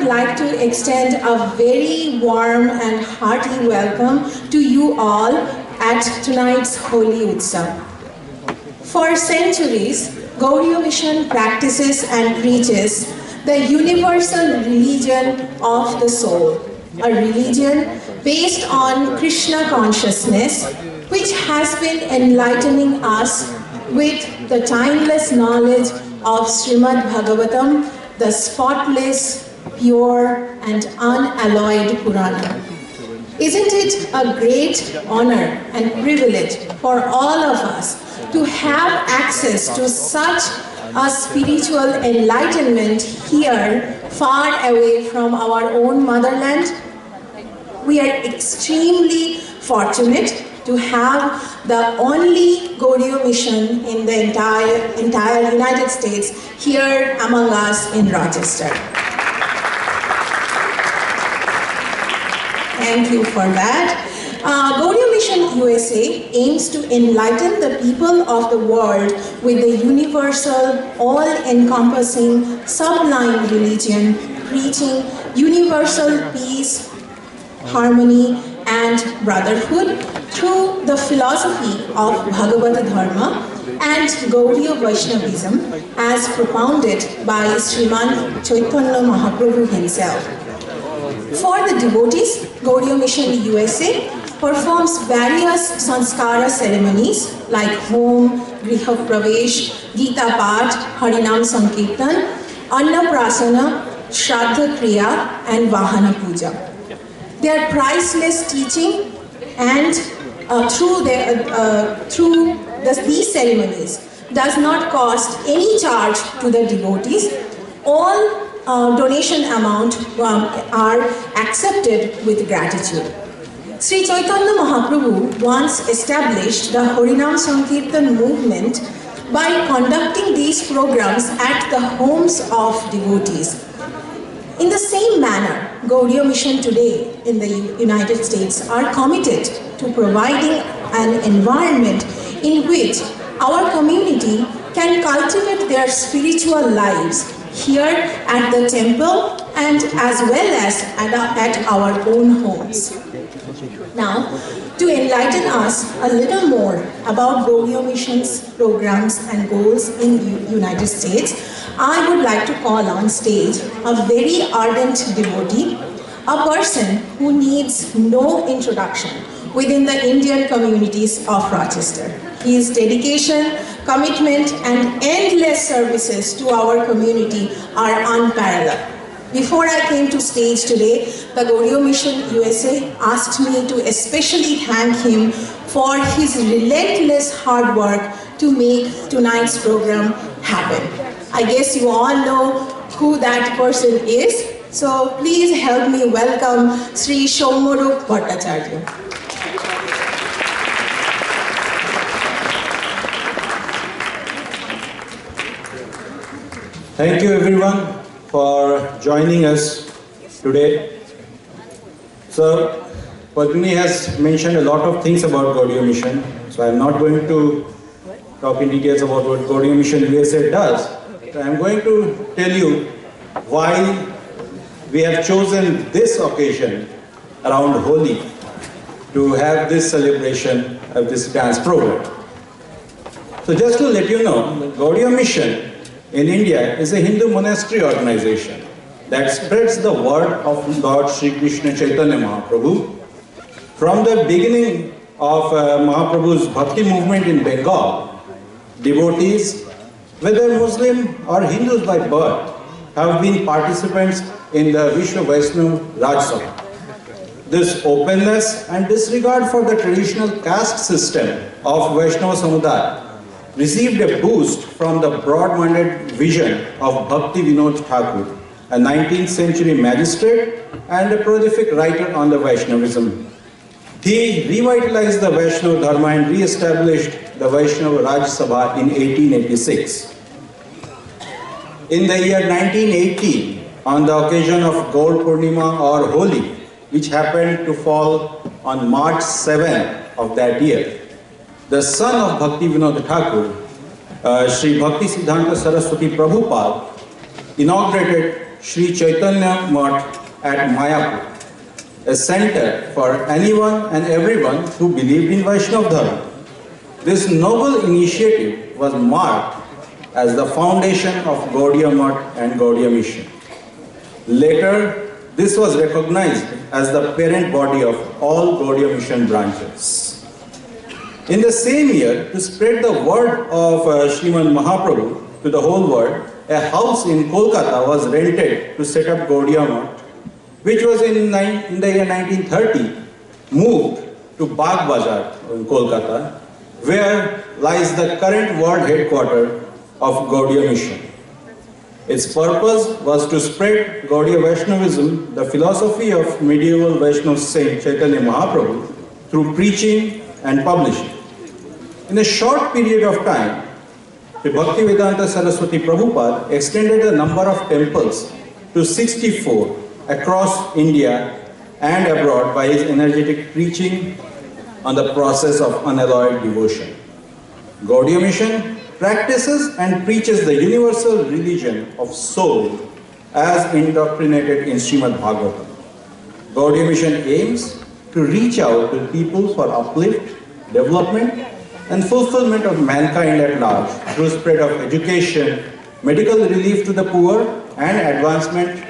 would like to extend a very warm and hearty welcome to you all at tonight's Holy Utsav. For centuries, Gaudiya Mission practices and preaches the universal religion of the soul, a religion based on Krishna consciousness, which has been enlightening us with the timeless knowledge of Srimad Bhagavatam, the spotless, pure, and unalloyed Purana. Isn't it a great honor and privilege for all of us to have access to such a spiritual enlightenment here, far away from our own motherland? We are extremely fortunate to have the only Gaudiya Mission in the entire United States here among us in Rochester. Thank you for that. Gaudiya Mission USA aims to enlighten the people of the world with the universal, all-encompassing, sublime religion, preaching universal peace, harmony, and brotherhood through the philosophy of Bhagavad Dharma and Gaudiya Vaishnavism as propounded by Sriman Chaitanya Mahaprabhu himself. For the devotees, Gaudiya Mission USA performs various sanskara ceremonies like Hom, Griha Pravesh, Gita Path, Harinam Sankirtan, Annaprasana, Shraddha Kriya, and Vahana Puja. Their priceless teaching and through these ceremonies does not cost any charge to the devotees. All donation amount are accepted with gratitude. Sri Chaitanya Mahaprabhu once established the Harinam Sankirtan movement by conducting these programs at the homes of devotees. In the same manner, Gaudiya Mission today in the United States are committed to providing an environment in which our community can cultivate their spiritual lives here at the temple and as well as at our own homes. Now, to enlighten us a little more about Gaudiya Mission's programs and goals in the United States, I would like to call on stage a very ardent devotee, a person who needs no introduction within the Indian communities of Rochester. His dedication, commitment, and endless services to our community are unparalleled. Before I came to stage today, the Gaudiya Mission USA asked me to especially thank him for his relentless hard work to make tonight's program happen. I guess you all know who that person is, so please help me welcome Sri Shomuruk Bhattacharya. Thank you everyone for joining us today. So, Padmini has mentioned a lot of things about Gaudiya Mission, so I am not going to talk in details about what Gaudiya Mission USA does. I am going to tell you why we have chosen this occasion around Holi to have this celebration of this dance program. So just to let you know, Gaudiya Mission in India is a Hindu monastery organization that spreads the word of Lord Sri Krishna Chaitanya Mahaprabhu. From the beginning of Mahaprabhu's bhakti movement in Bengal, devotees, whether Muslim or Hindus by birth, have been participants in the Vishwa Vaishnava Raj Sabha. This openness and disregard for the traditional caste system of Vaishnava Samudaya received a boost from the broad-minded vision of Bhakti Vinod Thakur, a 19th century magistrate and a prolific writer on the Vaishnavism. He revitalized the Vaishnava Dharma and re-established the Vaishnava Raj Sabha in 1886. In the year 1980, on the occasion of Gaur Purnima or Holi, which happened to fall on March 7 of that year, the son of Bhakti Vinod Thakur, Sri Bhakti Siddhanta Saraswati Prabhupada, inaugurated Sri Chaitanya Mutt at Mayapur, a center for anyone and everyone who believed in Vaishnava Dharma. This noble initiative was marked as the foundation of Gaudiya Mutt and Gaudiya Mission. Later, this was recognized as the parent body of all Gaudiya Mission branches. In the same year, to spread the word of Srimad Mahaprabhu to the whole world, a house in Kolkata was rented to set up Gaudiya Mutt, which was in the year 1930 moved to Bagh Bazar in Kolkata, where lies the current world headquarters of Gaudiya Mission. Its purpose was to spread Gaudiya Vaishnavism, the philosophy of medieval Vaishnava saint Chaitanya Mahaprabhu, through preaching and publishing. In a short period of time, the Bhaktivedanta Saraswati Prabhupada extended the number of temples to 64 across India and abroad by his energetic preaching on the process of unalloyed devotion. Gaudiya Mission practices and preaches the universal religion of soul as indoctrinated in Srimad Bhagavatam. Gaudiya Mission aims to reach out to people for uplift, development and fulfillment of mankind at large through spread of education, medical relief to the poor and advancement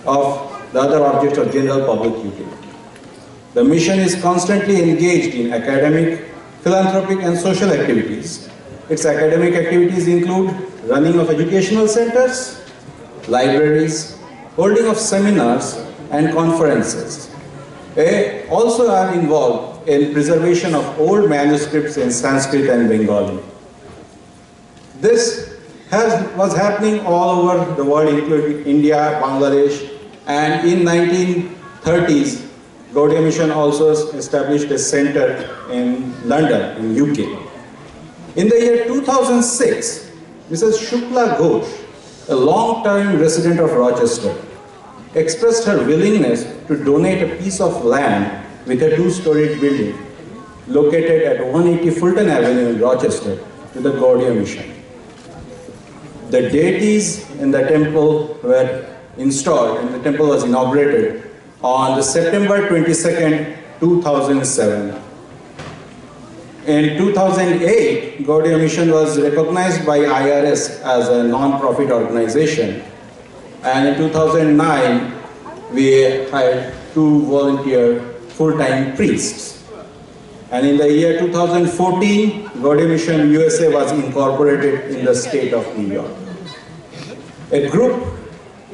of the other objects of general public utility. The mission is constantly engaged in academic, philanthropic and social activities. Its academic activities include running of educational centers, libraries, holding of seminars and conferences. They also are involved in preservation of old manuscripts in Sanskrit and Bengali. This was happening all over the world, including India, Bangladesh, and in 1930s, Gaudiya Mission also established a center in London, in UK. In the year 2006, Mrs. Shukla Ghosh, a long-time resident of Rochester, expressed her willingness to donate a piece of land with a two-storied building located at 180 Fulton Avenue in Rochester to the Gaudiya Mission. The deities in the temple were installed and the temple was inaugurated on September 22nd, 2007. In 2008, Gaudiya Mission was recognized by IRS as a non-profit organization, and in 2009 we hired 2 volunteer full-time priests. And in the year 2014, Gaudiya Mission USA was incorporated in the state of New York. A group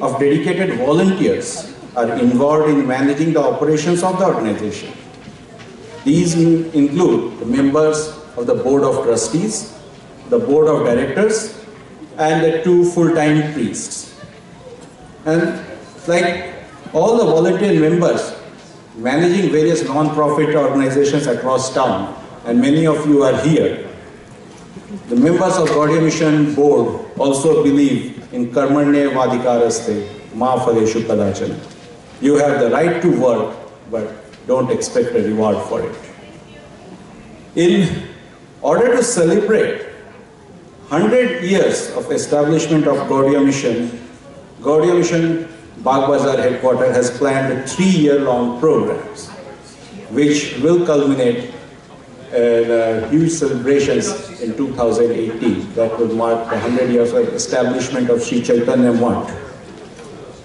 of dedicated volunteers are involved in managing the operations of the organization. These include the members of the Board of Trustees, the Board of Directors, and the 2 full-time priests. And like all the volunteer members managing various non-profit organizations across town, and many of you are here, the members of Gaudiya Mission Board also believe in Karmanye Vadikaraste Ma Phaleshu Kadachana. You have the right to work, but don't expect a reward for it. In order to celebrate 100 years of establishment of Gaudiya Mission Bagh Bazar headquarters has planned a 3-year-long programs, which will culminate in huge celebrations in 2018 that will mark the 100 years of establishment of Sri Chaitanya Mutt.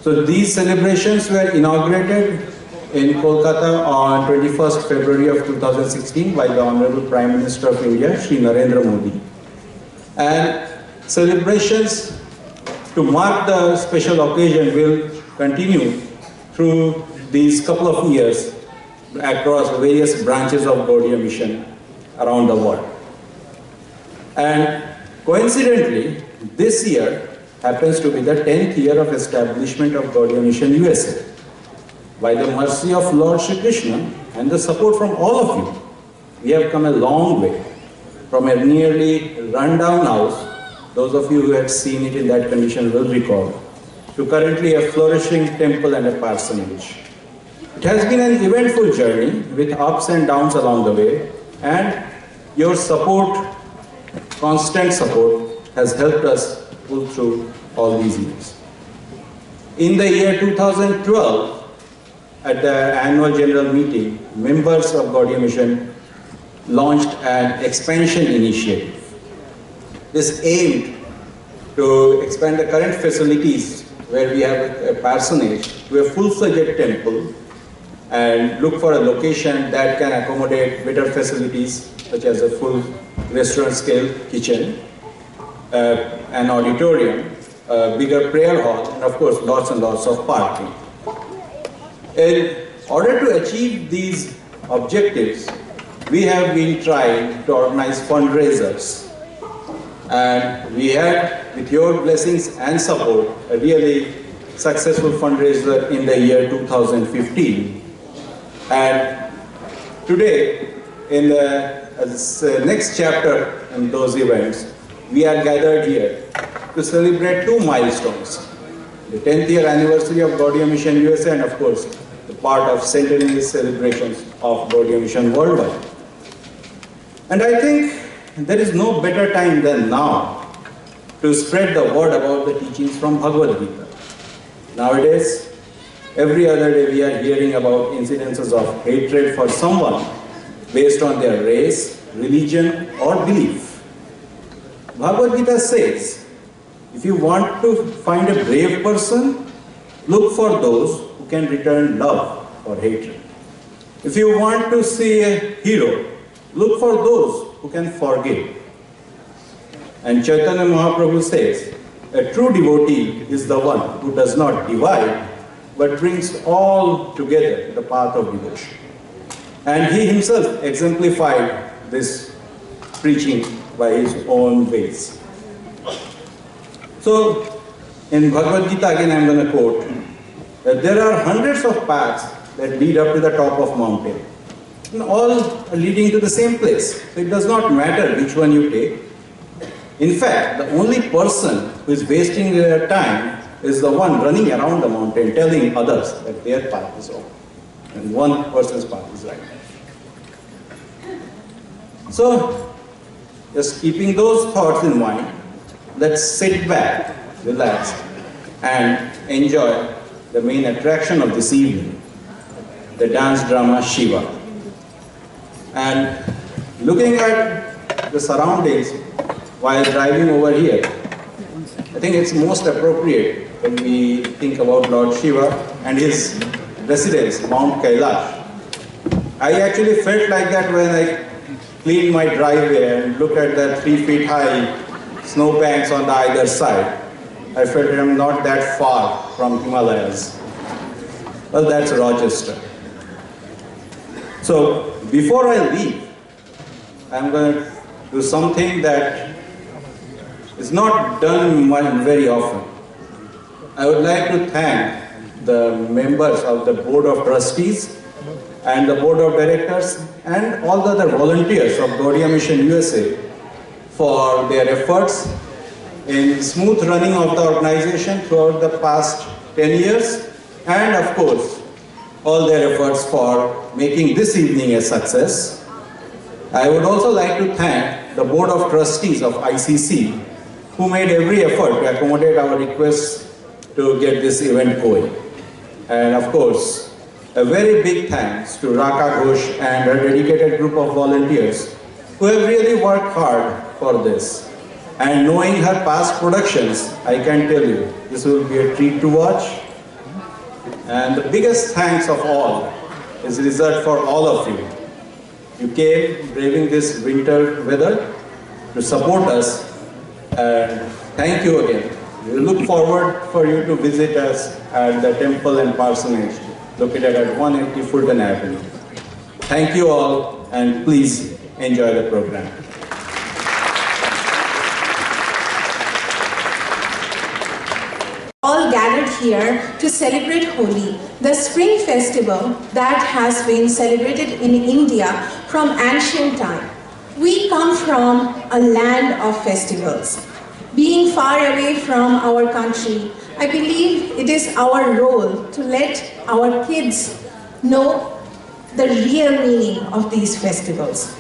So these celebrations were inaugurated in Kolkata on 21st February of 2016 by the Honorable Prime Minister of India, Shri Narendra Modi. And celebrations to mark the special occasion will continue through these couple of years across various branches of Gaudiya Mission around the world. And coincidentally, this year happens to be the 10th year of establishment of Gaudiya Mission USA. By the mercy of Lord Shri Krishna and the support from all of you, we have come a long way from a nearly run-down house, those of you who have seen it in that condition will recall, to currently a flourishing temple and a parsonage. It has been an eventful journey with ups and downs along the way, and your support, constant support, has helped us pull through all these years. In the year 2012, at the annual general meeting, members of Gaudiya Mission launched an expansion initiative. This aimed to expand the current facilities where we have a parsonage to a full-fledged temple and look for a location that can accommodate better facilities such as a full restaurant scale kitchen, an auditorium, a bigger prayer hall, and of course lots and lots of parking. In order to achieve these objectives, we have been trying to organize fundraisers. And we had, with your blessings and support, a really successful fundraiser in the year 2015. And today, in the next chapter in those events, we are gathered here to celebrate two milestones. The 10th year anniversary of Gaudiya Mission USA and of course, the part of centenary celebrations of Gaudiya Mission worldwide. And I think there is no better time than now to spread the word about the teachings from Bhagavad Gita. Nowadays, every other day we are hearing about incidences of hatred for someone based on their race, religion or belief. Bhagavad Gita says, if you want to find a brave person, look for those who can return love or hatred. If you want to see a hero, look for those who can forgive. And Chaitanya Mahaprabhu says, a true devotee is the one who does not divide, but brings all together in the path of devotion. And he himself exemplified this preaching by his own ways. So, in Bhagavad Gita, again I'm going to quote, that there are hundreds of paths that lead up to the top of mountain. And all are leading to the same place. So it does not matter which one you take. In fact, the only person who is wasting their time is the one running around the mountain telling others that their path is wrong and one person's path is right. So, just keeping those thoughts in mind, let's sit back, relax, and enjoy the main attraction of this evening, the dance drama Shivaa. And looking at the surroundings while driving over here, I think it's most appropriate when we think about Lord Shiva and his residence, Mount Kailash. I actually felt like that when I cleaned my driveway and looked at the 3 feet high snowbanks on the either side. I felt I'm not that far from Himalayas. Well, that's Rochester. So, before I leave, I'm going to do something that is not done very often. I would like to thank the members of the Board of Trustees and the Board of Directors and all the other volunteers of Gaudiya Mission USA for their efforts in smooth running of the organization throughout the past 10 years and of course all their efforts for making this evening a success. I would also like to thank the Board of Trustees of ICC who made every effort to accommodate our requests to get this event going. And of course, a very big thanks to Raka Ghosh and her dedicated group of volunteers who have really worked hard for this. And knowing her past productions, I can tell you, this will be a treat to watch. And the biggest thanks of all is reserved for all of you. You came braving this winter weather to support us, and thank you again. We look forward for you to visit us at the temple and parsonage located at 180 Fulton Avenue. Thank you all, and please enjoy the program. All gathered here to celebrate Holi, the spring festival that has been celebrated in India from ancient time. We come from a land of festivals. Being far away from our country, I believe it is our role to let our kids know the real meaning of these festivals.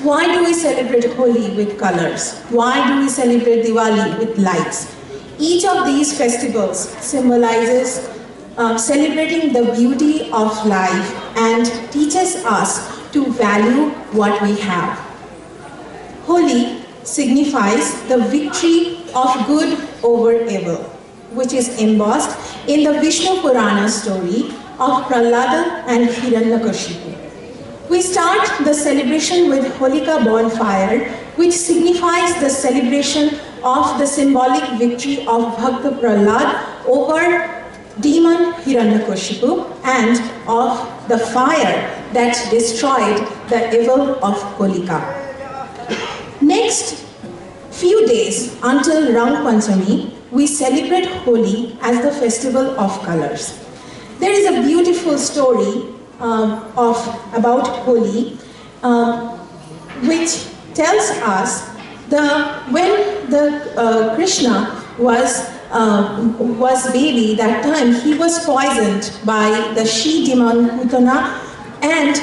Why do we celebrate Holi with colors? Why do we celebrate Diwali with lights? Each of these festivals symbolizes celebrating the beauty of life and teaches us to value what we have. Holi signifies the victory of good over evil, which is embossed in the Vishnu Purana story of Prahlada and Hiranyakashipu. We start the celebration with Holika bonfire, which signifies the celebration of the symbolic victory of Bhakta Prahlad over demon Hiranyakashipu and of the fire that destroyed the evil of Holika. Next few days until Rang Panchami, we celebrate Holi as the festival of colors. There is a beautiful story about Holi, which tells us when the Krishna was baby, that time he was poisoned by the she demon Putana, and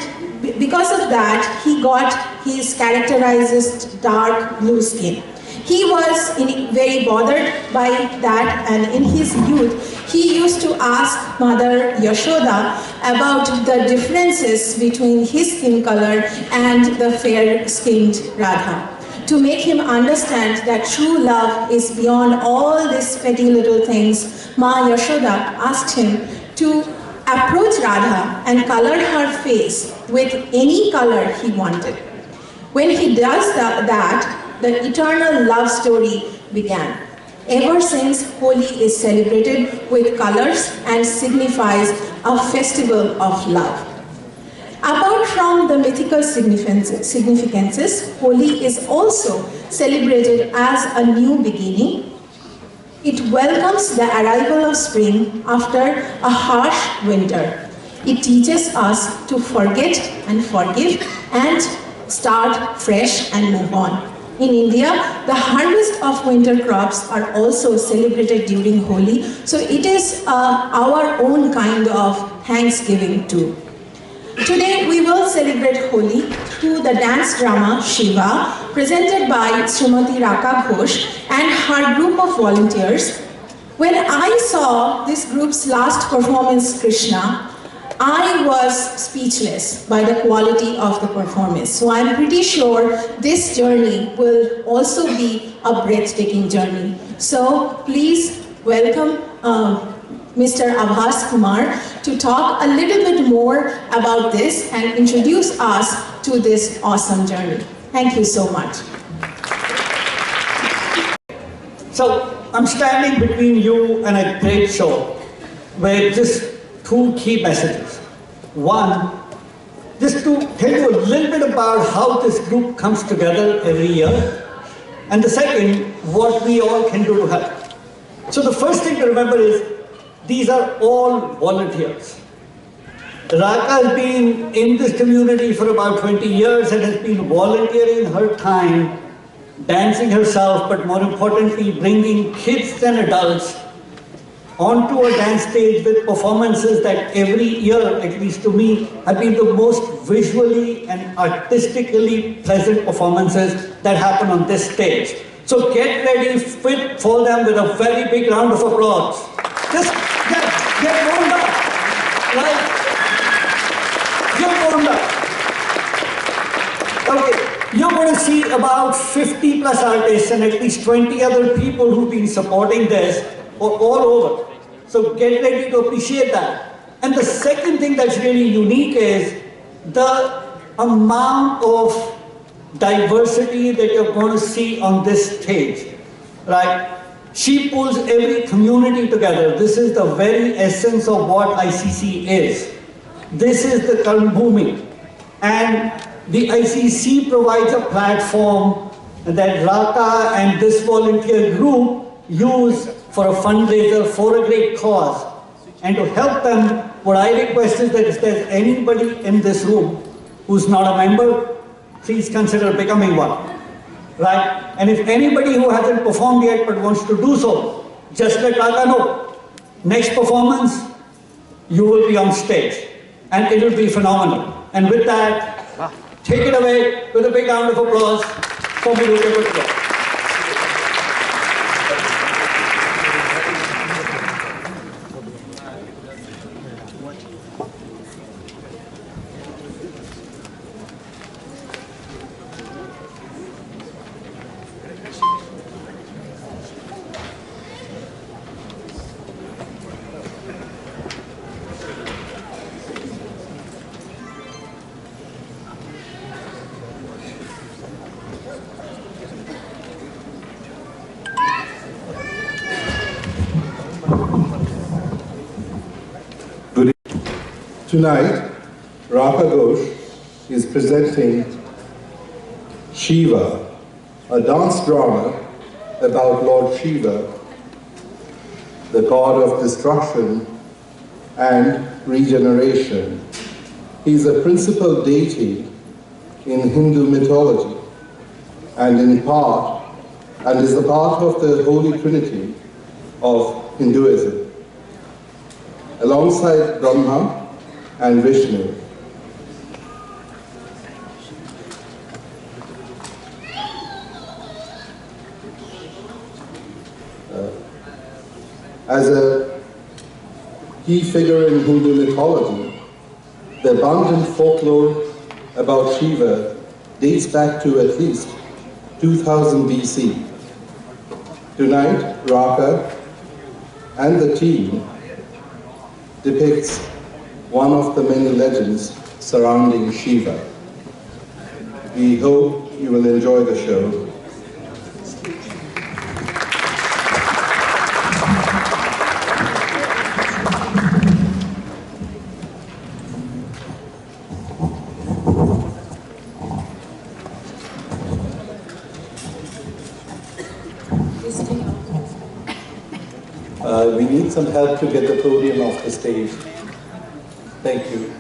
because of that he got his characterized as dark blue skin. He was very bothered by that, and in his youth he used to ask Mother Yashoda about the differences between his skin color and the fair-skinned Radha, to make him understand that true love is beyond all these petty little things. Ma Yashoda asked him to approach Radha and color her face with any color he wanted. When he does that, the eternal love story began. Ever since, Holi is celebrated with colors and signifies a festival of love. Apart from the mythical significances, Holi is also celebrated as a new beginning. It welcomes the arrival of spring after a harsh winter. It teaches us to forget and forgive and start fresh and move on. In India, the harvest of winter crops are also celebrated during Holi, so it is our own kind of Thanksgiving too. Today we will celebrate Holi through the dance drama Shivaa, presented by Srimati Raka Ghosh and her group of volunteers. When I saw this group's last performance, Krishna, I was speechless by the quality of the performance. So I'm pretty sure this journey will also be a breathtaking journey. So please welcome Mr. Abhas Kumar to talk a little bit more about this and introduce us to this awesome journey. Thank you so much. So I'm standing between you and a great show with just two key messages. One, just to tell you a little bit about how this group comes together every year. And the second, what we all can do to help. So the first thing to remember is, these are all volunteers. Raka has been in this community for about 20 years and has been volunteering her time, dancing herself, but more importantly, bringing kids and adults onto a dance stage with performances that every year, at least to me, have been the most visually and artistically pleasant performances that happen on this stage. So get ready for them with a very big round of applause. Just get warmed up, right? Get warmed up. Okay, you're going to see about 50 plus artists and at least 20 other people who've been supporting this all over. So get ready to appreciate that. And the second thing that's really unique is the amount of diversity that you're going to see on this stage, right? She pulls every community together. This is the very essence of what ICC is. This is the Karma Bhumi. And the ICC provides a platform that Raka and this volunteer group use for a fundraiser for a great cause. And to help them, what I request is that if there's anybody in this room who's not a member, please consider becoming one. Right? And if anybody who hasn't performed yet but wants to do so, just let Raka know. Next performance, you will be on stage. And it will be phenomenal. And with that, take it away with a big round of applause for me to be able to go. Tonight, Raka Ghosh is presenting Shivaa, a dance drama about Lord Shiva, the god of destruction and regeneration. He is a principal deity in Hindu mythology and is a part of the Holy Trinity of Hinduism, alongside Brahma and Vishnu. As a key figure in Hindu mythology, the abundant folklore about Shiva dates back to at least 2000 BC. Tonight, Raka and the team depicts one of the many legends surrounding Shiva. We hope you will enjoy the show. We need some help to get the podium off the stage. Thank you.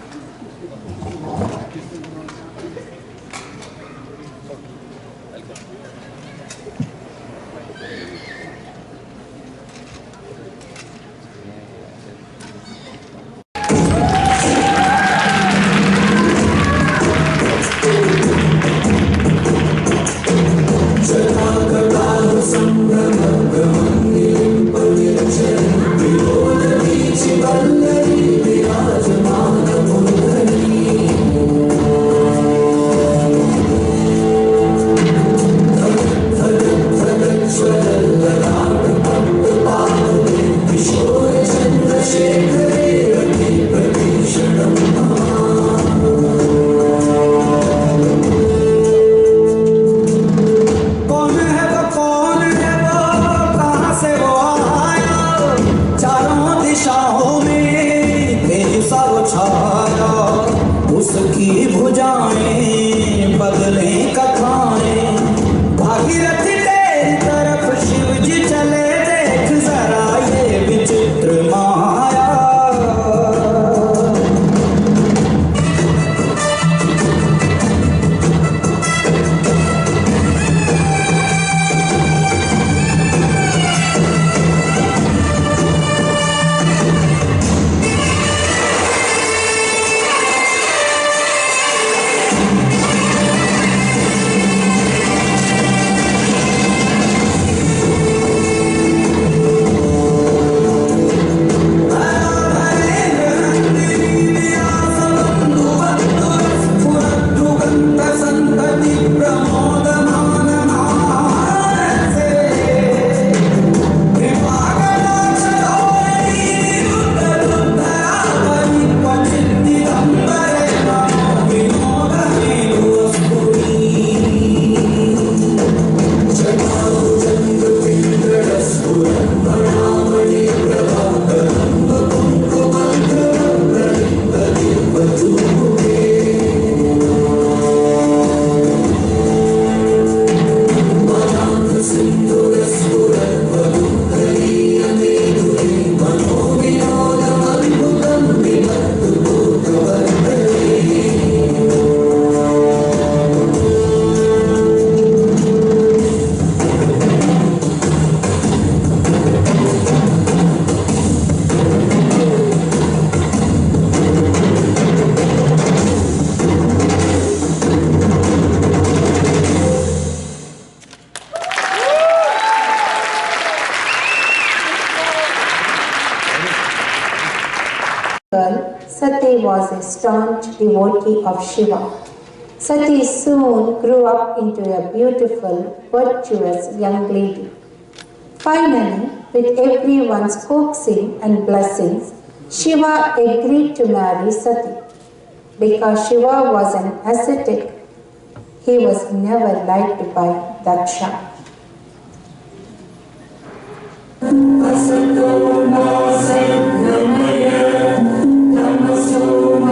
Sati was a staunch devotee of Shiva. Sati soon grew up into a beautiful, virtuous young lady. Finally, with everyone's coaxing and blessings, Shiva agreed to marry Sati. Because Shiva was an ascetic, he was never liked by Daksha. Asatoma Sadgamaya Tamasoma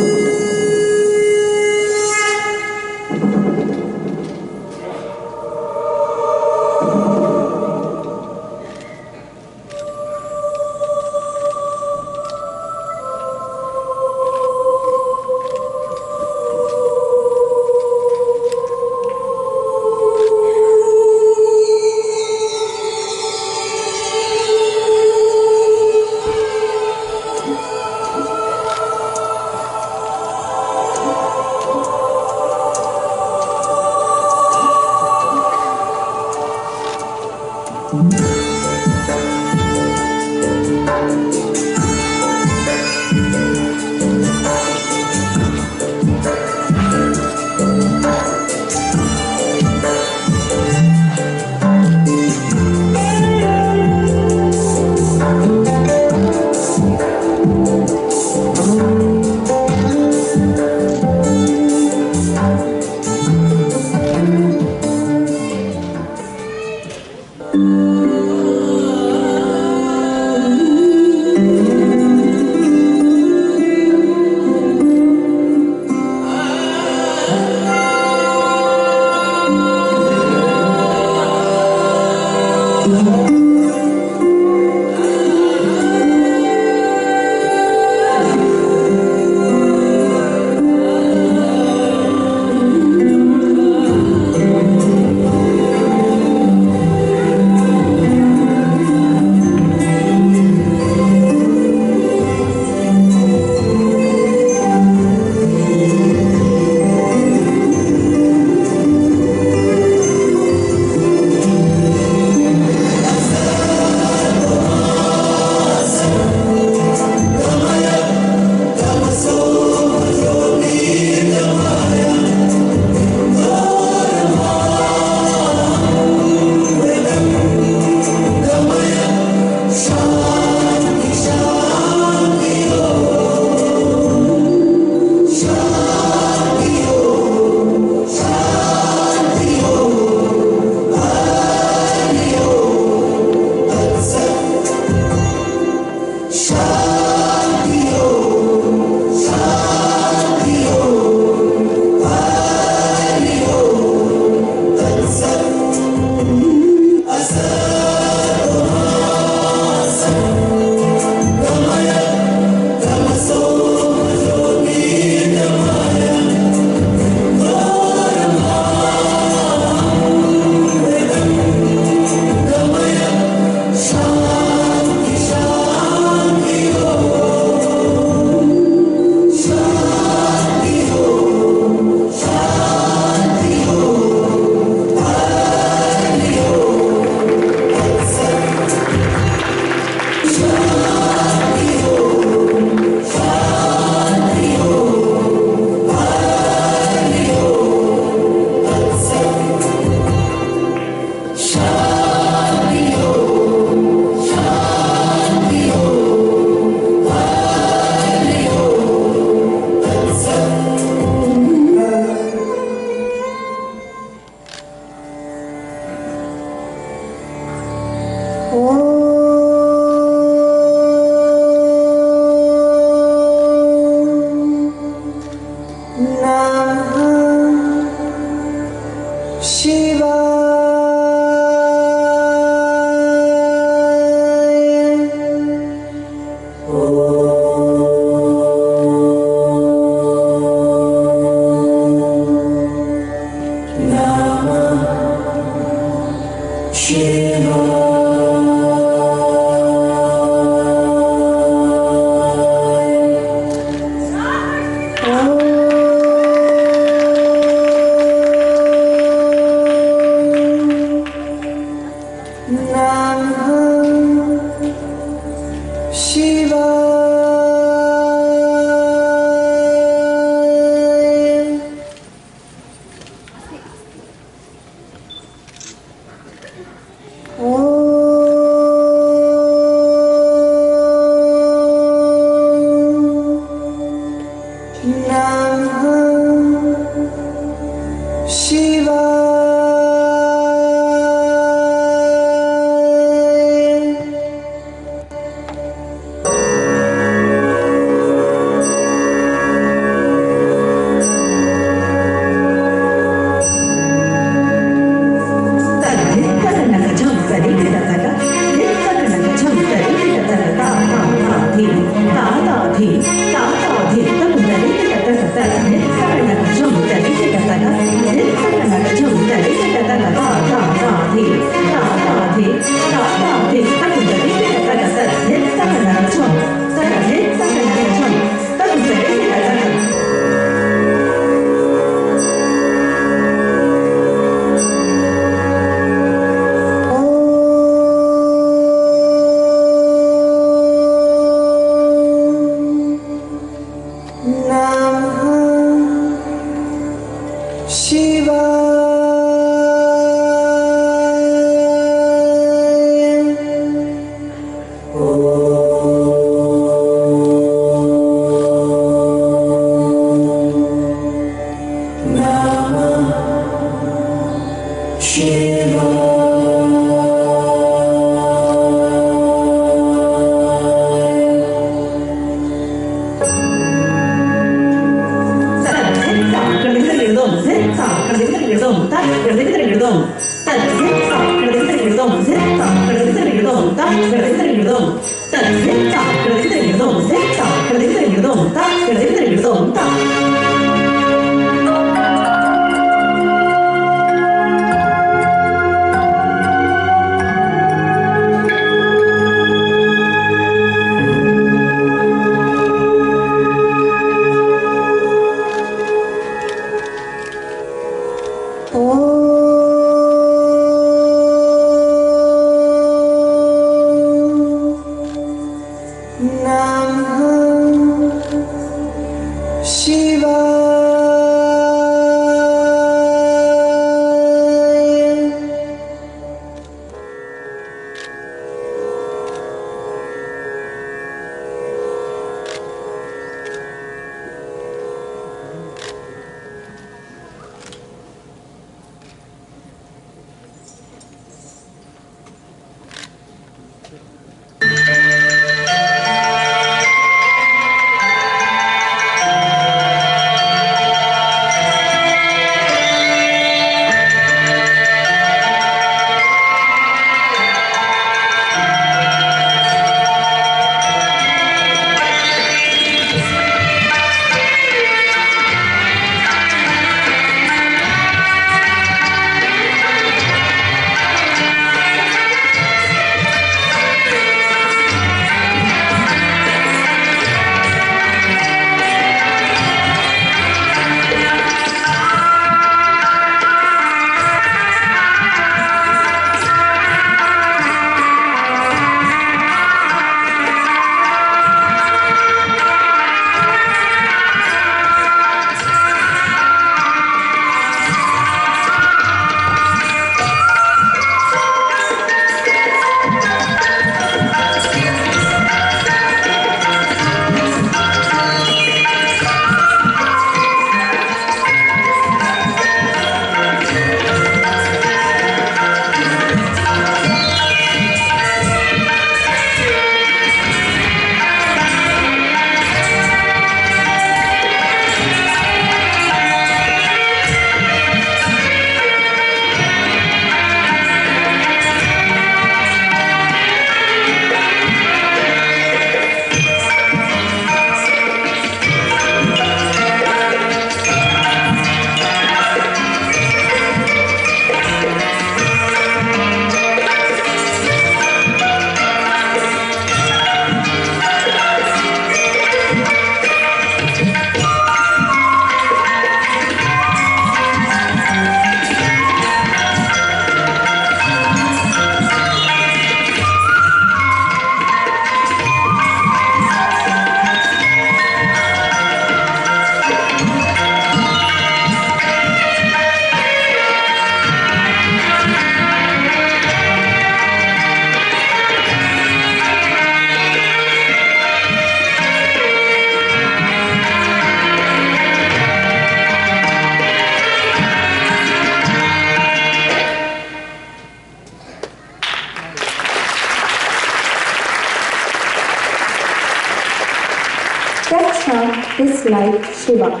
like Shiva,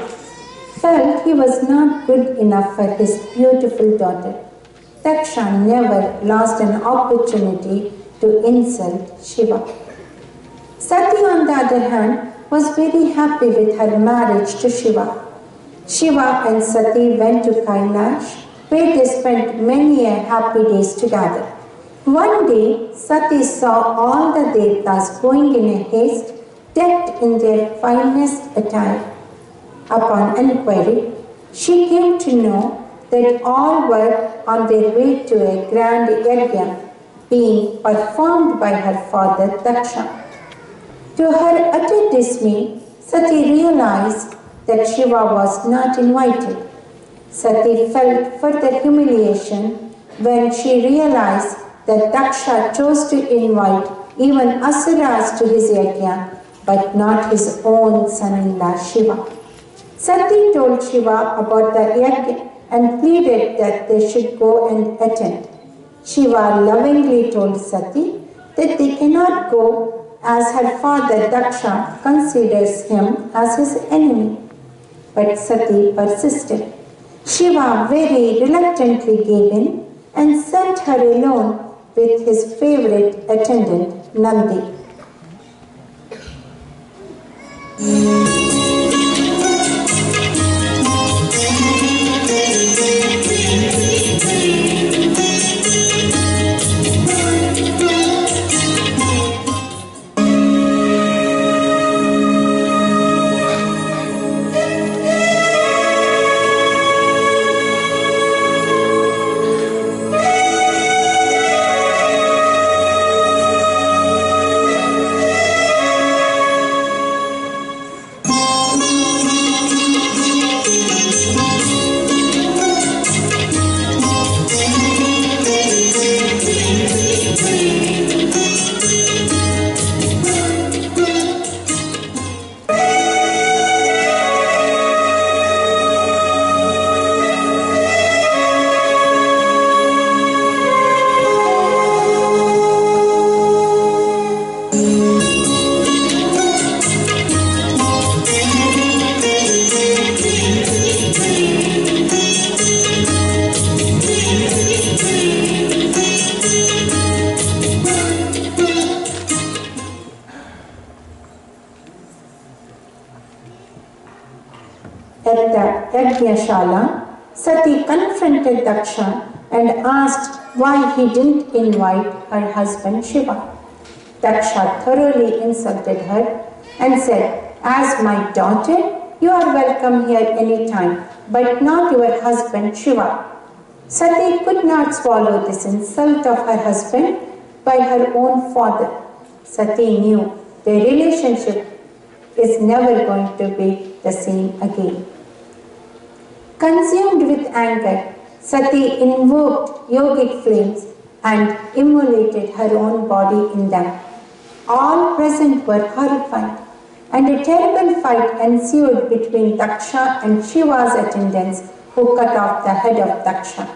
felt he was not good enough for his beautiful daughter. Daksha never lost an opportunity to insult Shiva. Sati, on the other hand, was very happy with her marriage to Shiva. Shiva and Sati went to Kailash, where they spent many a happy days together. One day, Sati saw all the Devtas going in a haste, decked in their finest attire. Upon inquiry, she came to know that all were on their way to a grand yajna being performed by her father Daksha. To her utter dismay, Sati realized that Shiva was not invited. Sati felt further humiliation when she realized that Daksha chose to invite even asuras to his yajna, but not his own son-in-law Shiva. Sati told Shiva about the yajna and pleaded that they should go and attend. Shiva lovingly told Sati that they cannot go as her father Daksha considers him as his enemy. But Sati persisted. Shiva very reluctantly gave in and sent her alone with his favorite attendant, Nandi. At the Yajna-shala, Sati confronted Daksha and asked why he didn't invite her husband Shiva. Daksha thoroughly insulted her and said, "As my daughter, you are welcome here any time, but not your husband Shiva." Sati could not swallow this insult of her husband by her own father. Sati knew their relationship is never going to be the same again. Consumed with anger, Sati invoked yogic flames and immolated her own body in them. All present were horrified, and a terrible fight ensued between Daksha and Shiva's attendants, who cut off the head of Daksha.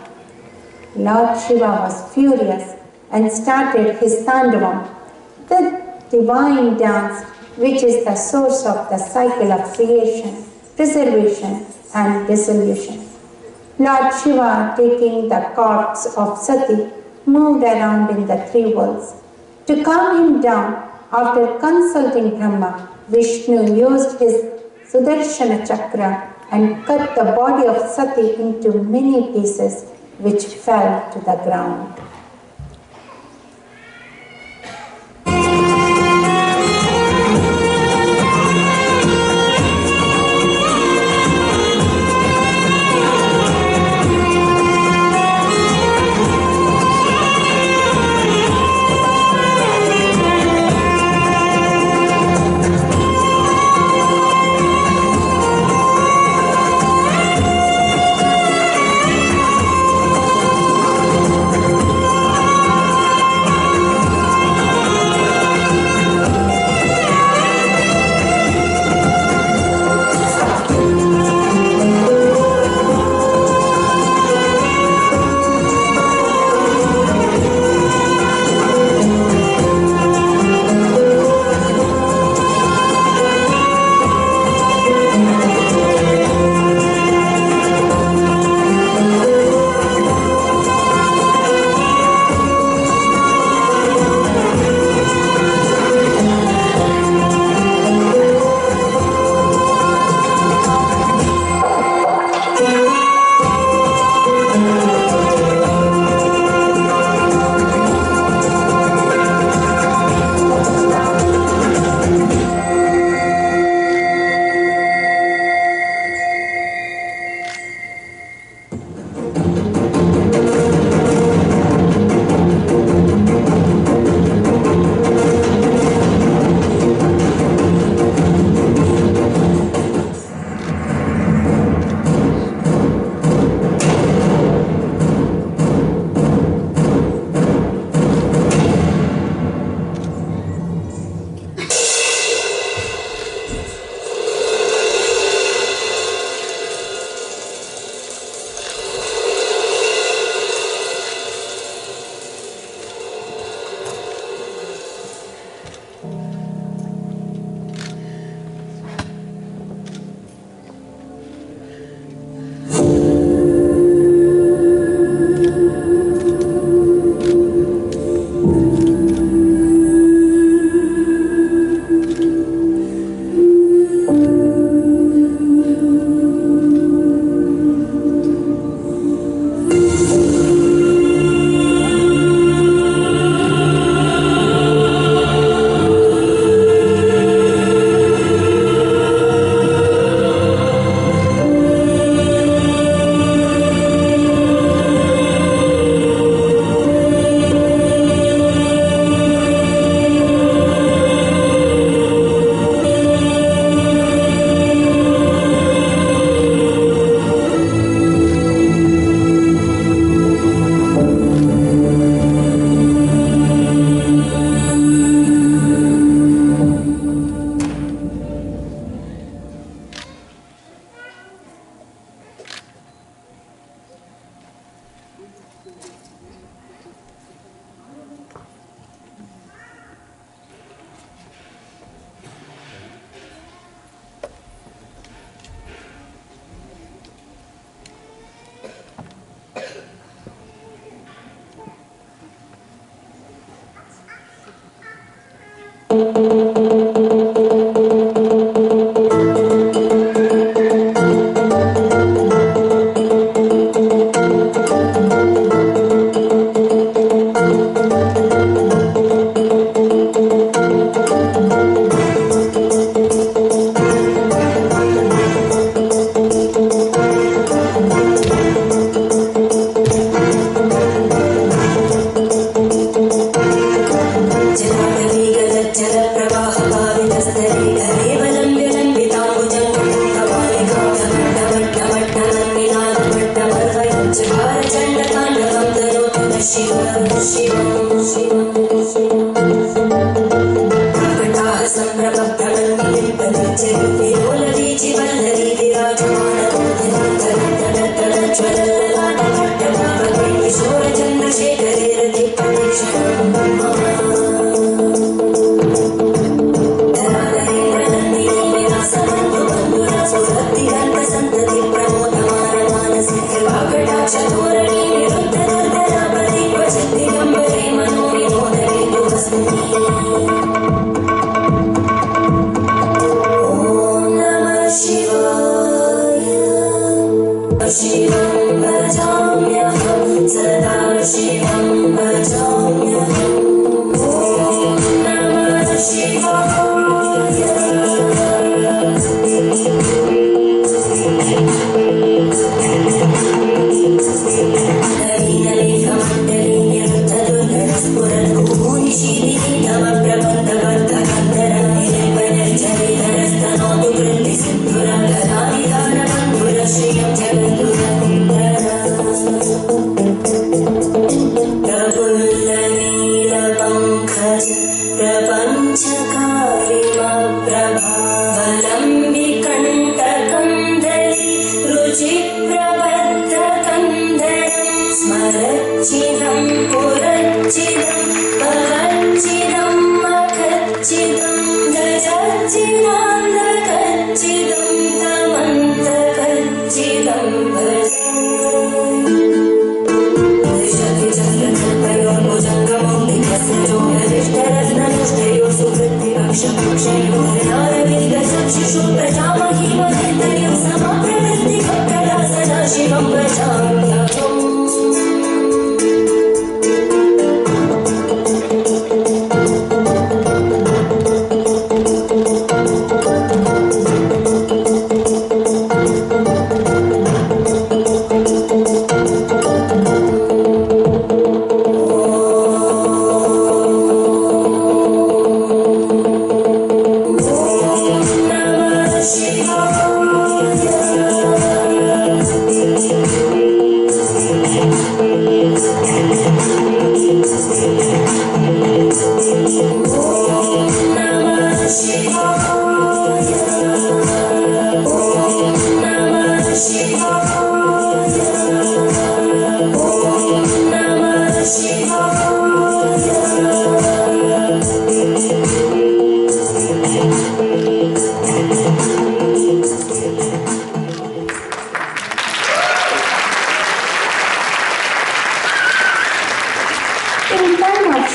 Lord Shiva was furious and started his Tandavam, the divine dance which is the source of the cycle of creation, preservation, and dissolution. Lord Shiva, taking the corpse of Sati, moved around in the three worlds. To calm him down, after consulting Brahma, Vishnu used his Sudarshana chakra and cut the body of Sati into many pieces, which fell to the ground.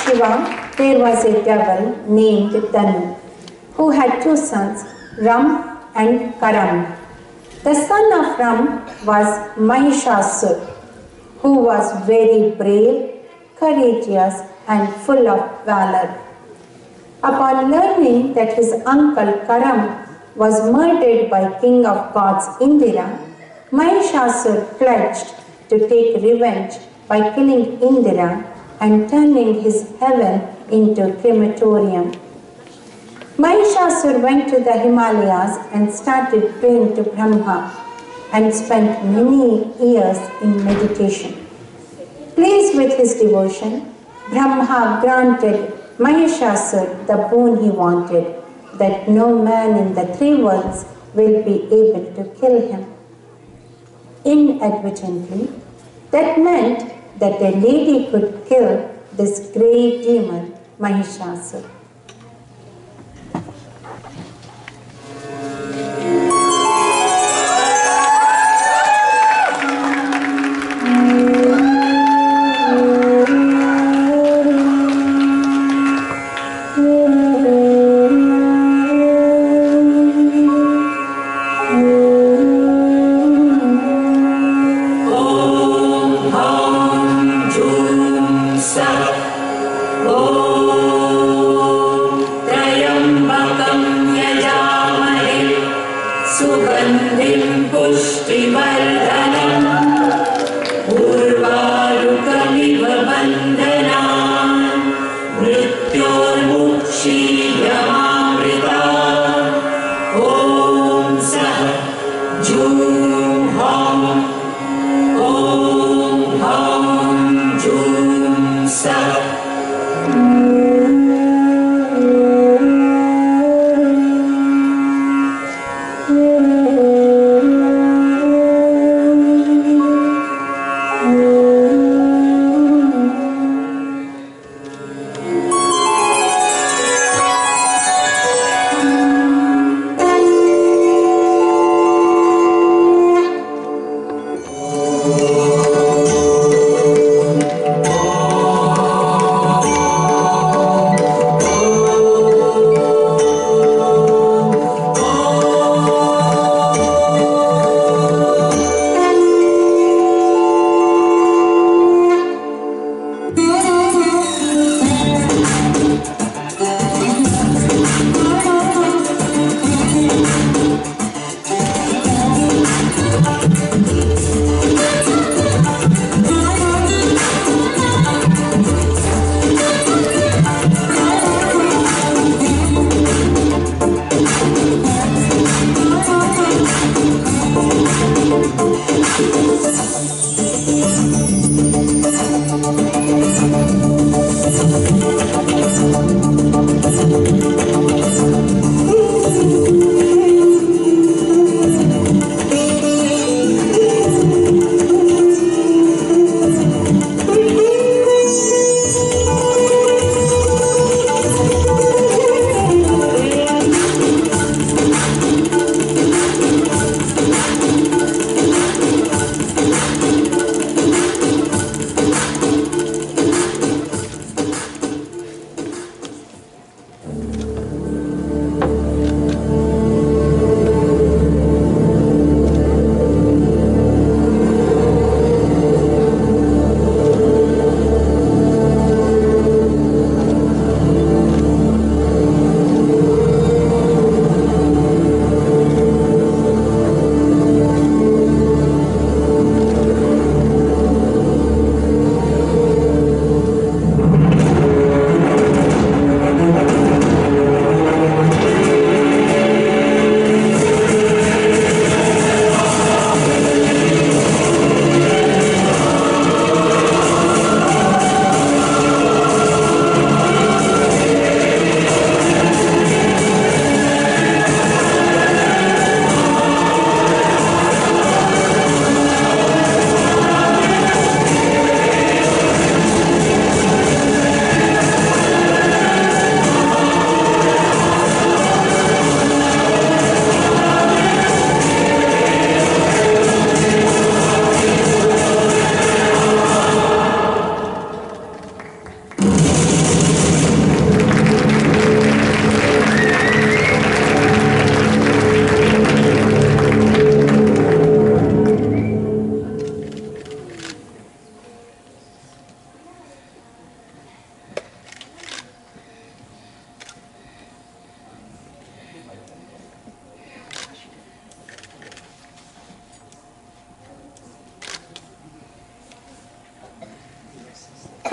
Shivaa, there was a devil named Danu, who had two sons, Ram and Karam. The son of Ram was Mahishasur, who was very brave, courageous, and full of valor. Upon learning that his uncle Karam was murdered by King of Gods Indira, Mahishasur pledged to take revenge by killing Indira and turning his heaven into crematorium. Mahishasur went to the Himalayas and started praying to Brahma and spent many years in meditation. Pleased with his devotion, Brahma granted Mahishasur the boon he wanted, that no man in the three worlds will be able to kill him. Inadvertently, that meant that a lady could kill this great demon, Mahishasur. Oh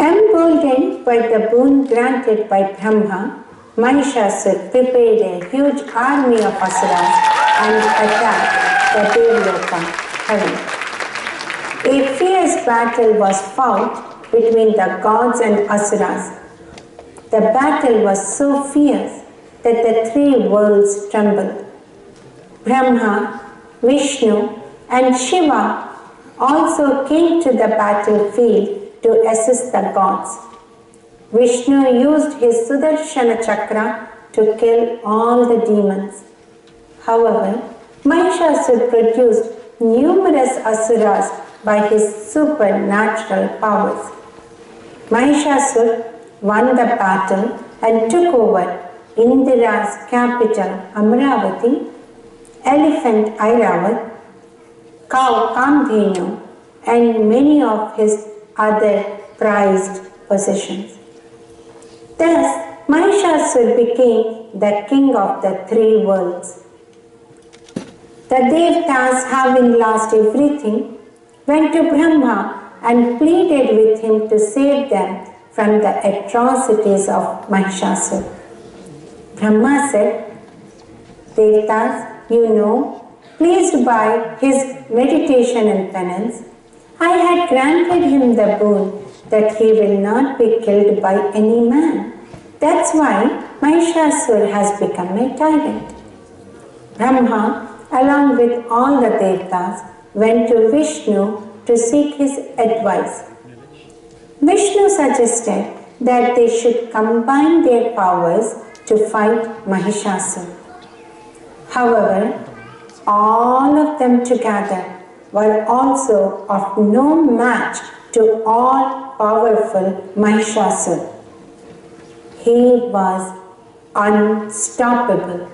Emboldened by the boon granted by Brahma, Mahishasura prepared a huge army of asuras and attacked the Devloka, heaven. A fierce battle was fought between the gods and asuras. The battle was so fierce that the three worlds trembled. Brahma, Vishnu, and Shiva also came to the battlefield to assist the gods. Vishnu used his Sudarshana Chakra to kill all the demons. However, Mahishasura produced numerous asuras by his supernatural powers. Mahishasura won the battle and took over Indira's capital Amravati, elephant Airavat, cow Kamdhenu, and many of his other prized possessions. Thus, Mahishasura became the king of the three worlds. The Devtas, having lost everything, went to Brahma and pleaded with him to save them from the atrocities of Mahishasura. Brahma said, Devtas, you know, pleased by his meditation and penance, I had granted him the boon that he will not be killed by any man. That's why Mahishasura has become a tyrant. Brahma, along with all the Devtas, went to Vishnu to seek his advice. Vishnu suggested that they should combine their powers to fight Mahishasura. However, all of them together were also of no match to all-powerful Mahishasura. He was unstoppable.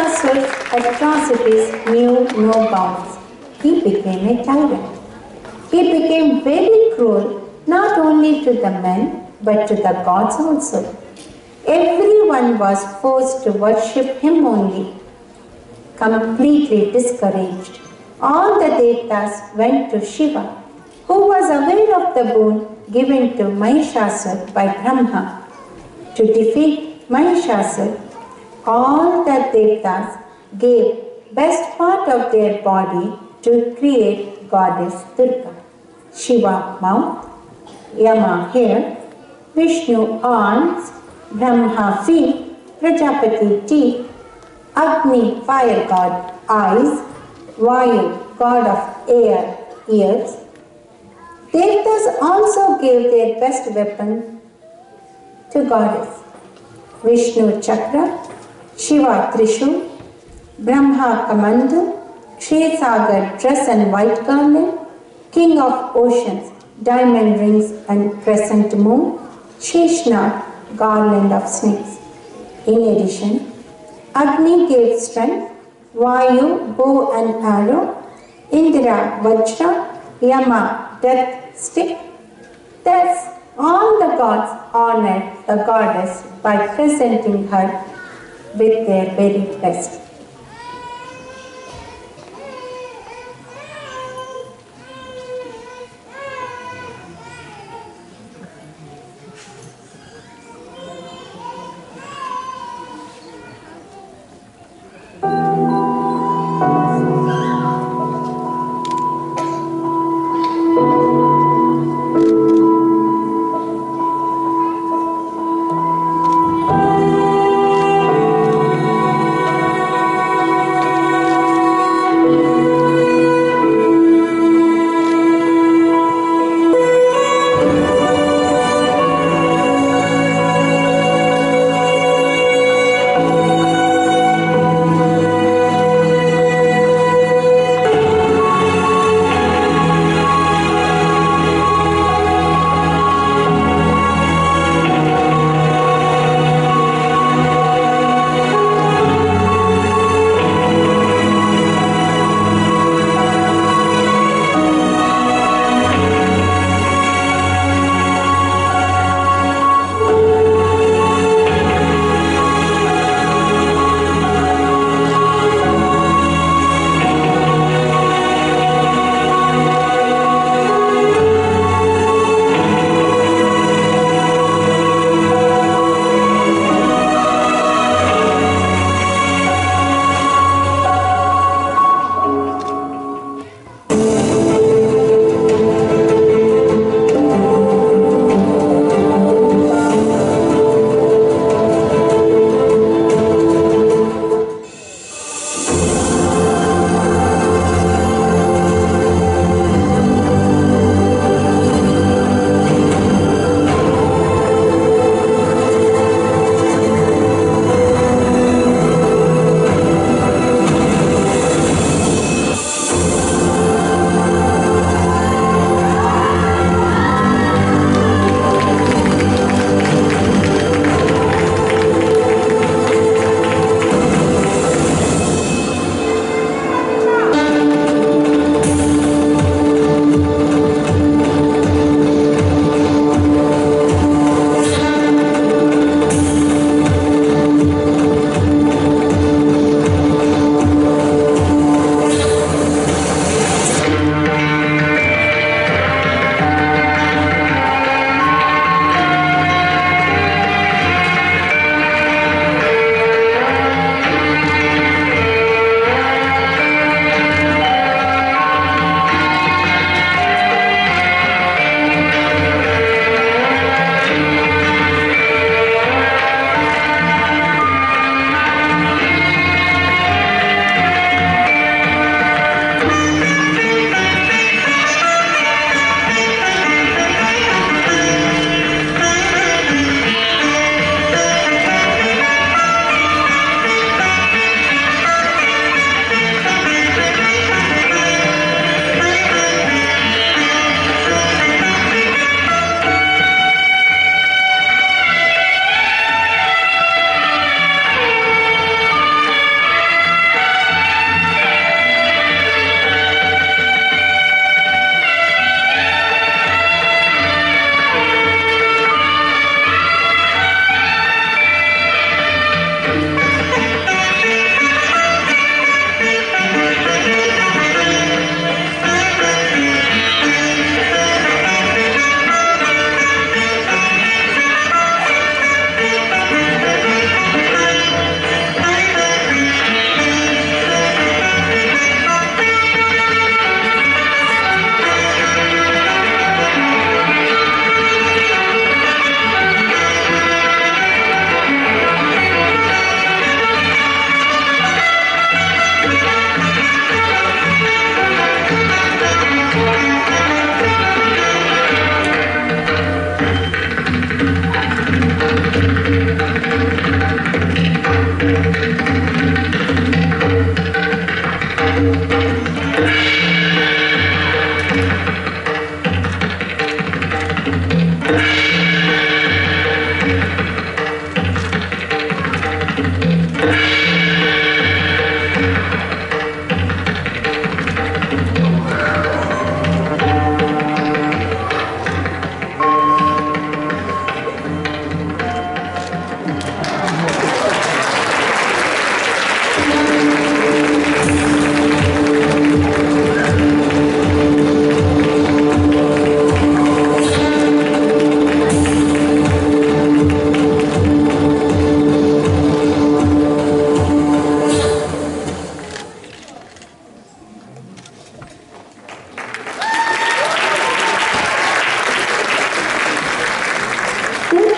Mahishasura's atrocities knew no bounds. He became a tyrant. He became very cruel, not only to the men, but to the gods also. Everyone was forced to worship him only. Completely discouraged, all the Devtas went to Shiva, who was aware of the boon given to Mahishasura by Brahma. To defeat Mahishasura, all the Devtas gave best part of their body to create goddess Durga. Shiva mouth, Yama hair, Vishnu arms, Brahma feet, Prajapati teeth, Agni fire god eyes, Vayu god of air ears. Devtas also gave their best weapon to goddess. Vishnu chakra, Shiva trishul, Brahma kamandal, Kshesagar dress and white garland, king of oceans, diamond rings and crescent moon, Sheshnag, garland of snakes. In addition, Agni gave strength, Vayu, bow and arrow, Indra, vajra, Yama, death stick. Thus, all the gods honored the goddess by presenting her with their very best.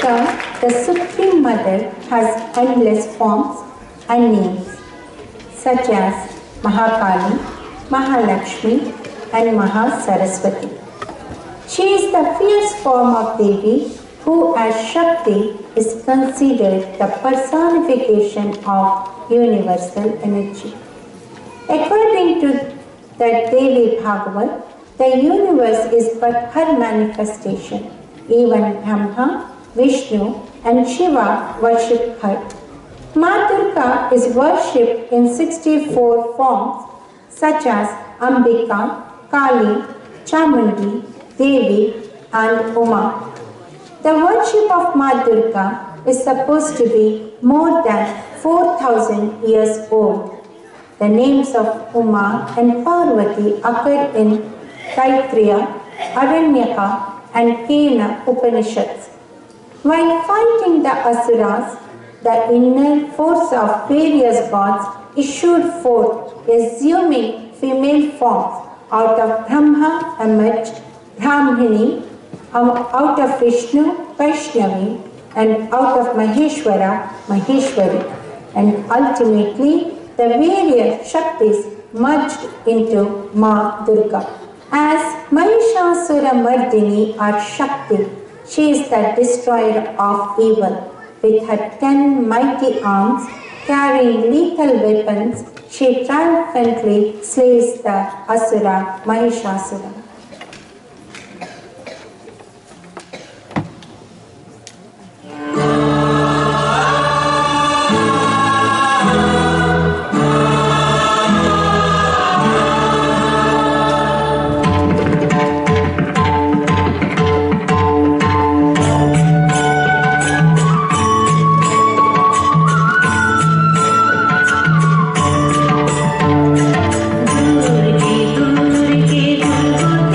turn, the Supreme Mother has endless forms and names, such as Mahakali, Mahalakshmi, and Mahasaraswati. She is the fierce form of Devi, who as Shakti is considered the personification of universal energy. According to the Devi Bhagavat, the universe is but her manifestation. Even Brahma, Vishnu, and Shiva worship her. Ma Durga is worshipped in 64 forms, such as Ambika, Kali, Chamundi, Devi, and Uma. The worship of Ma Durga is supposed to be more than 4,000 years old. The names of Uma and Parvati occur in Taittiriya, Aranyaka, and Kena Upanishads. While fighting the Asuras, the inner force of various gods issued forth, assuming female forms. Out of Brahma emerged Brahmini, out of Vishnu, Vaishnavi, and out of Maheshwara, Maheshwari. And ultimately, the various Shaktis merged into Ma Durga. As Mahishasura Mardini or Shakti, she is the destroyer of evil. With her 10 mighty arms, carrying lethal weapons, she triumphantly slays the Asura Mahishasura. दूर के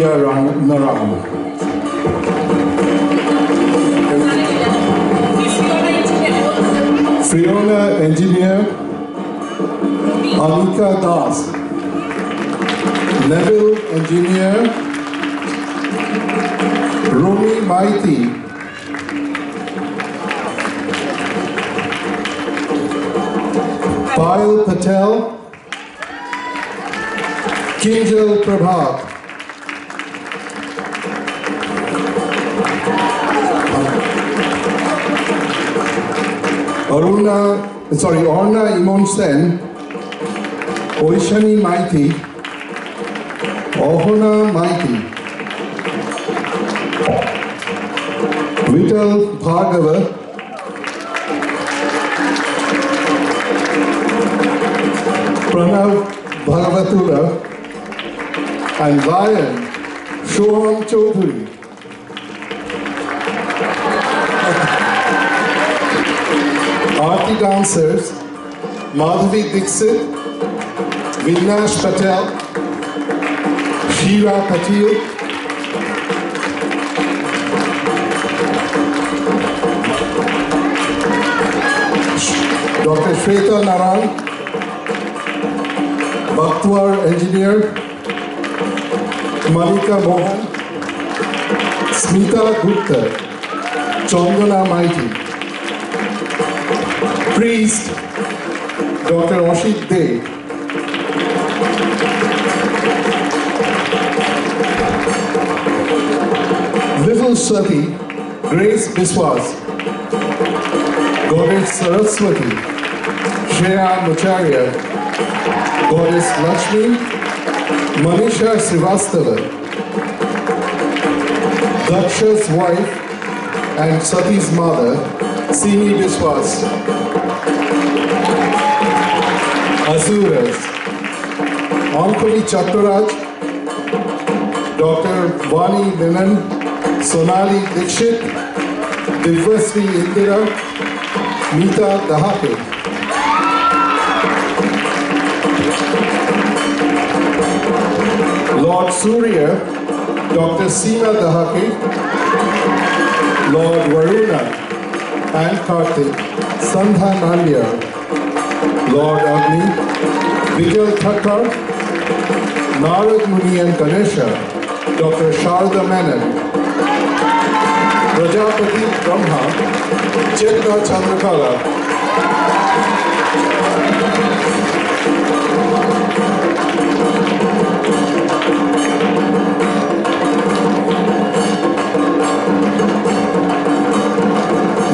Gaudiya Mission. Fiona Engineer, Anika Das, Neville Engineer, Rumi Maiti, Payal Patel, Kinjal Prabhat, Orna Imon Sen, Oishani Maiti, Ohona Maiti, Vital Bhargava, Pranav Bhagavatula, and Lion Shoham Chaudhary. Aarti dancers Madhavi Dixit, Vinash Patel, Shivaa Patil, Dr. Shweta Naran, Bhaktwar Engineer, Malika Mohan, Smita Gupta, Chandana Maiti, Priest, Dr. Oshit Dey, Little Sati, Grace Biswas, Goddess Saraswati, Shreya Macharya, Goddess Lakshmi, Manisha Srivastava, Daksha's wife and Sati's mother, Sini Biswas, Asuras, Ankali Chattaraj, Dr. Vani Menon, Sonali Dikshit, Divasri Indira, Meeta Dahake, Lord Surya, Dr. Seema Dahake, Lord Varuna and Karthik, Sandha Nandya, Lord Agni, Vijay Thakkar, Narad Muni and Ganesha, Dr. Sharda Menon, Prajapati Brahma, Chetna Chandrakala,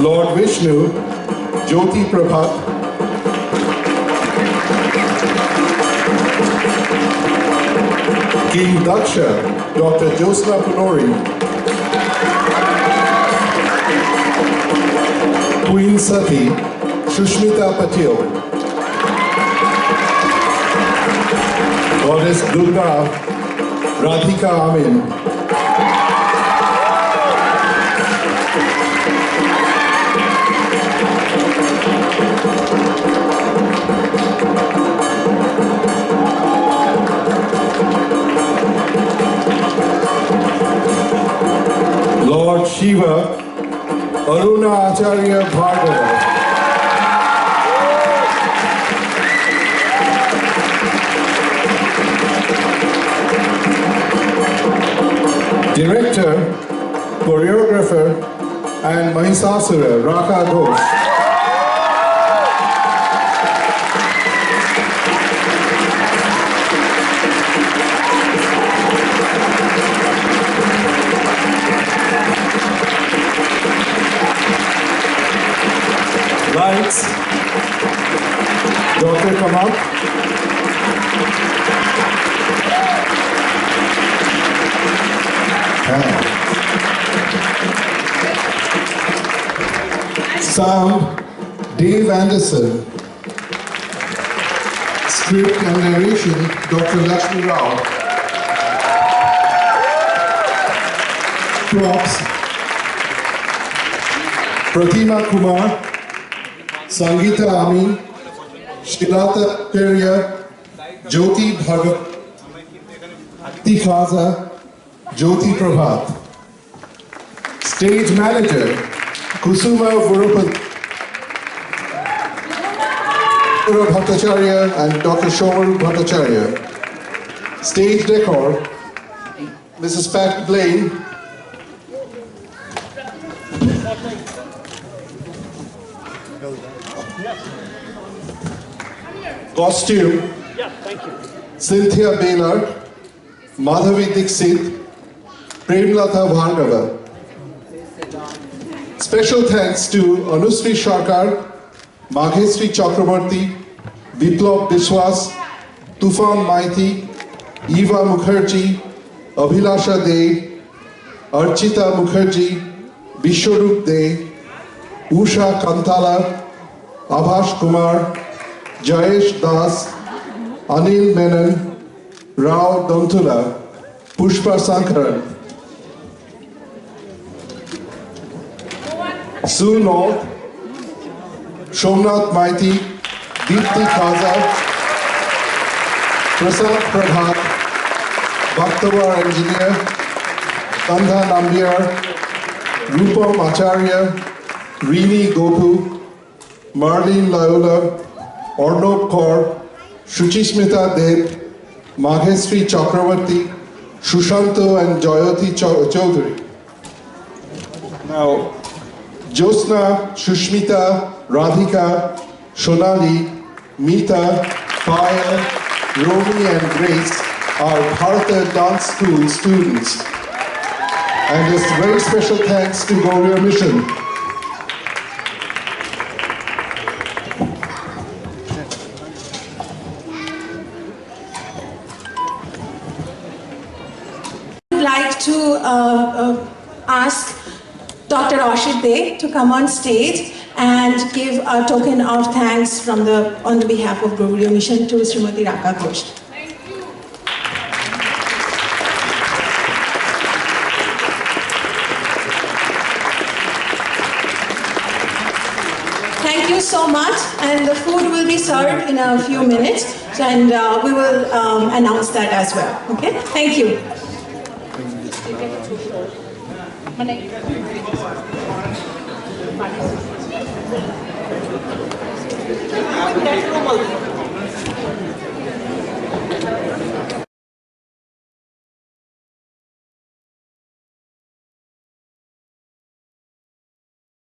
Lord Vishnu, Jyoti Prabhat, King Daksha, Dr. Josna Punori, Queen Sati, Shushmita Patil, Goddess Durga, Radhika Amin, Lord Shiva, Aruna Acharya Bhargava, Director, Choreographer, and Mahisasura Raka Ghosh. Lights, Dr. Kamal. Sound, Dave Anderson. Script and narration, Dr. Lakshmi Rao. Props, Pratima Kumar, Sangeeta Amin, Shilata Perya, Jyoti Bhagat, Tikhaza, Jyoti Prabhat. Stage Manager, Kusuma Bhattacharya and Dr. Shomaru Bhattacharya. Stage Decor, Mrs. Pat Blaine. Costume, Cynthia Baylor, Madhavi Dixit, Premlata Bhargava. Special thanks to Anusri Sharkar, Maghesri Chakrabarti, Biplab Biswas, Tufan Maiti, Eva Mukherjee, Abhilasha De, Archita Mukherjee, Bishwarup De, Usha Kantala, Abhash Kumar, Jayesh Das, Anil Menon, Rao Dantula, Pushpa Sankaran, Sue North, Shomnath Maiti, Deepthi Khaza, Prasad Prabhat, Bhaktawar Engineer, Kandha Nambiar, Rupam Acharya, Rini Gopu, Marlene Layola, Ornop Kaur, Shuchishmita Deb, Maghesri Chakravarti, Shushanto and Jayoti Chaudhary. Now, Josna, Shushmita, Radhika, Shonali, Meeta, Payal, Romi and Grace are Bharata Dance School students. And a very special thanks to Gaudiya Mission. I'd like to ask Dr. Ashit De to come on stage and give a token of thanks on the behalf of Gaudiya Mission to Srimati Raka Ghosh. Thank you so much, and the food will be served in a few minutes, and we will announce that as well. Okay? Thank you. Natural